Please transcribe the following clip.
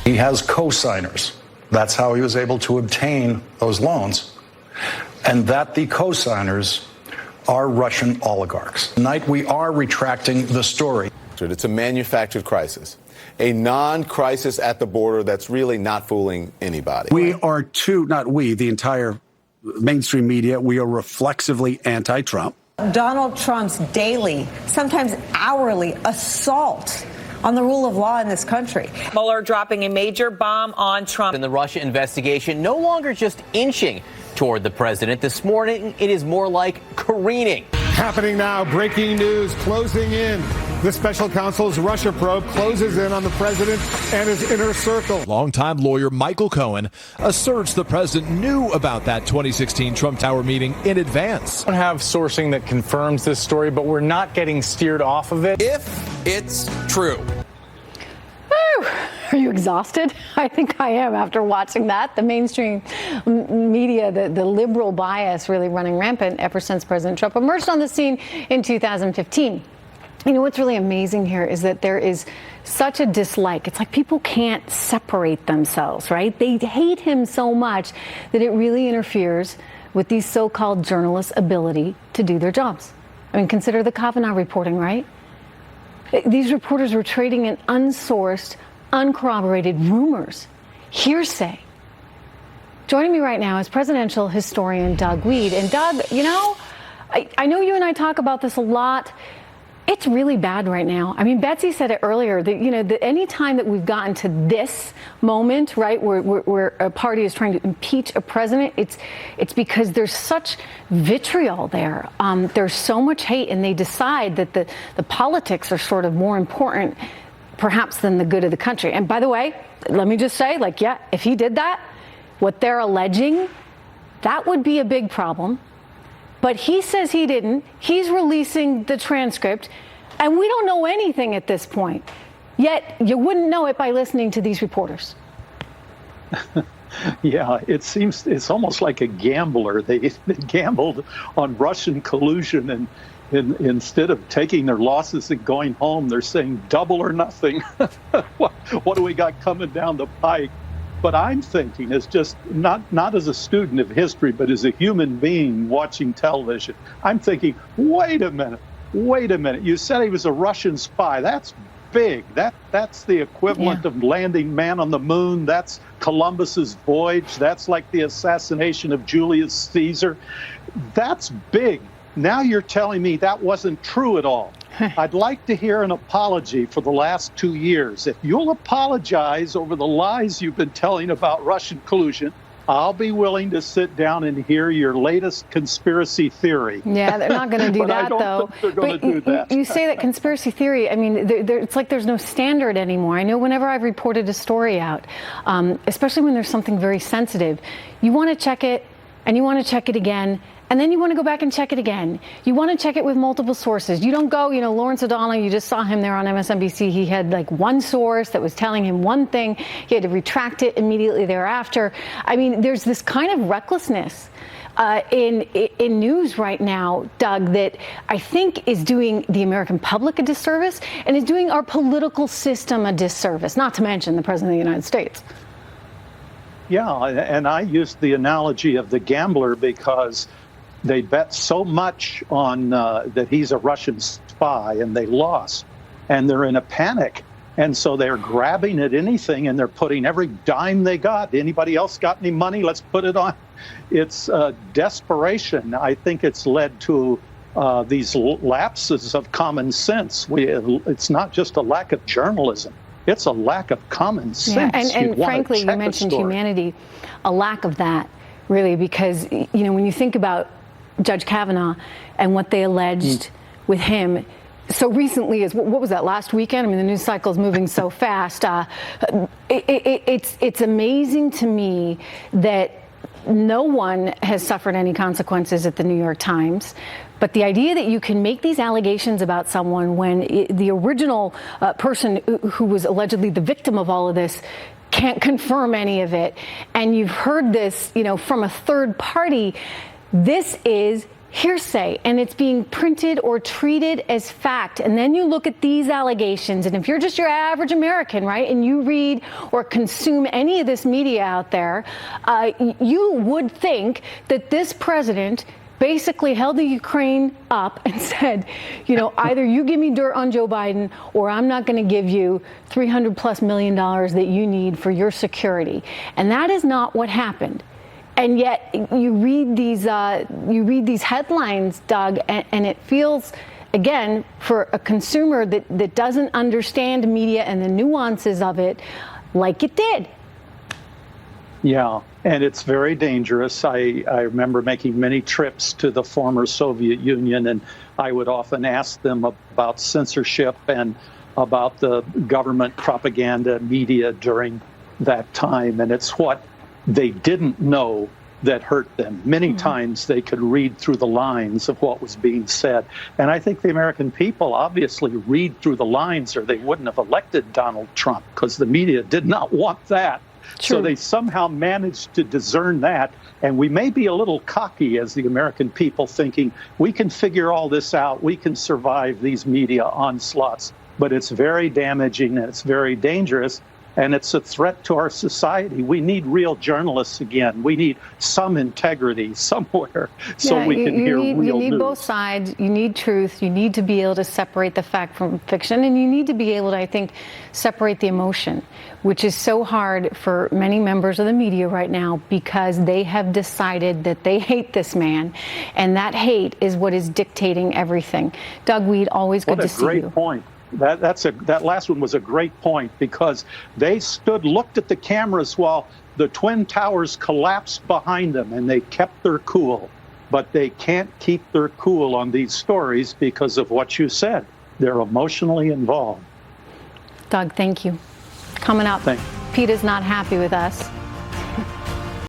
He has co-signers. That's how he was able to obtain those loans. And that the co-signers are Russian oligarchs. Tonight, we are retracting the story. It's a manufactured crisis, a non-crisis at the border that's really not fooling anybody. We are the entire mainstream media, we are reflexively anti-Trump. Donald Trump's daily, sometimes hourly assault on the rule of law in this country. Mueller dropping a major bomb on Trump. In the Russia investigation, no longer just inching toward the president. This morning, it is more like careening. Happening now, breaking news closing in. The special counsel's Russia probe closes in on the president and his inner circle. Longtime lawyer Michael Cohen asserts the president knew about that 2016 Trump Tower meeting in advance. I don't have sourcing that confirms this story, but we're not getting steered off of it. If it's true. Are you exhausted? I think I am after watching that. The mainstream media, the liberal bias really running rampant ever since President Trump emerged on the scene in 2015. You know, what's really amazing here is that there is such a dislike. It's like people can't separate themselves, right? They hate him so much that it really interferes with these so-called journalists' ability to do their jobs. I mean, consider the Kavanaugh reporting, right? These reporters were trading in unsourced, uncorroborated rumors, hearsay. Joining me right now is presidential historian Doug Wead. And Doug, you know, I know you and I talk about this a lot. It's really bad right now. I mean, Betsy said it earlier that, you know, that any time that we've gotten to this moment, right, where a party is trying to impeach a president, it's because there's such vitriol there. There's so much hate, and they decide that the politics are sort of more important, perhaps, than the good of the country. And by the way, let me just say, like, yeah, if he did that, what they're alleging, that would be a big problem. But he says he didn't. He's releasing the transcript, and we don't know anything at this point. Yet you wouldn't know it by listening to these reporters. Yeah, it's almost like a gambler. They gambled on Russian collusion, and instead of taking their losses and going home, they're saying double or nothing. What do we got coming down the pike? But I'm thinking, as just not as a student of history, but as a human being watching television, I'm thinking, wait a minute. You said he was a Russian spy. That's big. That's the equivalent of landing man on the moon. That's Columbus's voyage. That's like the assassination of Julius Caesar. That's big. Now you're telling me that wasn't true at all. I'd like to hear an apology for the last 2 years. If you'll apologize over the lies you've been telling about Russian collusion, I'll be willing to sit down and hear your latest conspiracy theory. Yeah, they're not going to do that, I don't though. think they're going to do that. You say that conspiracy theory, I mean, it's like there's no standard anymore. I know whenever I've reported a story out, especially when there's something very sensitive, you want to check it, and you want to check it again, and then you want to go back and check it again. You want to check it with multiple sources. You don't go, Lawrence O'Donnell, you just saw him there on MSNBC. He had like one source that was telling him one thing. He had to retract it immediately thereafter. I mean, there's this kind of recklessness in news right now, Doug, that I think is doing the American public a disservice and is doing our political system a disservice, not to mention the President of the United States. Yeah, and I used the analogy of the gambler because they bet so much on that he's a Russian spy, and they lost, and they're in a panic. And so they're grabbing at anything, and they're putting every dime they got. Anybody else got any money? Let's put it on. It's desperation. I think it's led to these lapses of common sense. It's not just a lack of journalism. It's a lack of common sense. Yeah, and frankly, you mentioned humanity, a lack of that, really, because, when you think about Judge Kavanaugh and what they alleged with him so recently as what was that, last weekend? I mean, the news cycle is moving so fast. It's amazing to me that no one has suffered any consequences at the New York Times. But the idea that you can make these allegations about someone when the original person who was allegedly the victim of all of this can't confirm any of it, and you've heard this, from a third party, this is hearsay, and it's being printed or treated as fact. And then you look at these allegations, and if you're just your average American, right, and you read or consume any of this media out there, you would think that this president basically held the Ukraine up and said, you know, either you give me dirt on Joe Biden or I'm not going to give you $300+ million that you need for your security. And that is not what happened. And yet you read these headlines, Doug, and it feels, again, for a consumer that doesn't understand media and the nuances of it, like it did. Yeah, and it's very dangerous. I remember making many trips to the former Soviet Union, and I would often ask them about censorship and about the government propaganda media during that time. And it's what they didn't know that hurt them. Many times they could read through the lines of what was being said. And I think the American people obviously read through the lines, or they wouldn't have elected Donald Trump, because the media did not want that. True. So they somehow managed to discern that. And we may be a little cocky as the American people, thinking we can figure all this out. We can survive these media onslaughts. But it's very damaging and it's very dangerous. And it's a threat to our society. We need real journalists again. We need some integrity somewhere so we can hear real news. You need both sides. You need truth. You need to be able to separate the fact from fiction. And you need to be able to, I think, separate the emotion, which is so hard for many members of the media right now because they have decided that they hate this man. And that hate is what is dictating everything. Doug Wead, always good to see you. What a great point. That last one was a great point, because they looked at the cameras while the Twin Towers collapsed behind them, and they kept their cool. But they can't keep their cool on these stories because of what you said. They're emotionally involved. Doug, thank you. Coming up, Pete is not happy with us.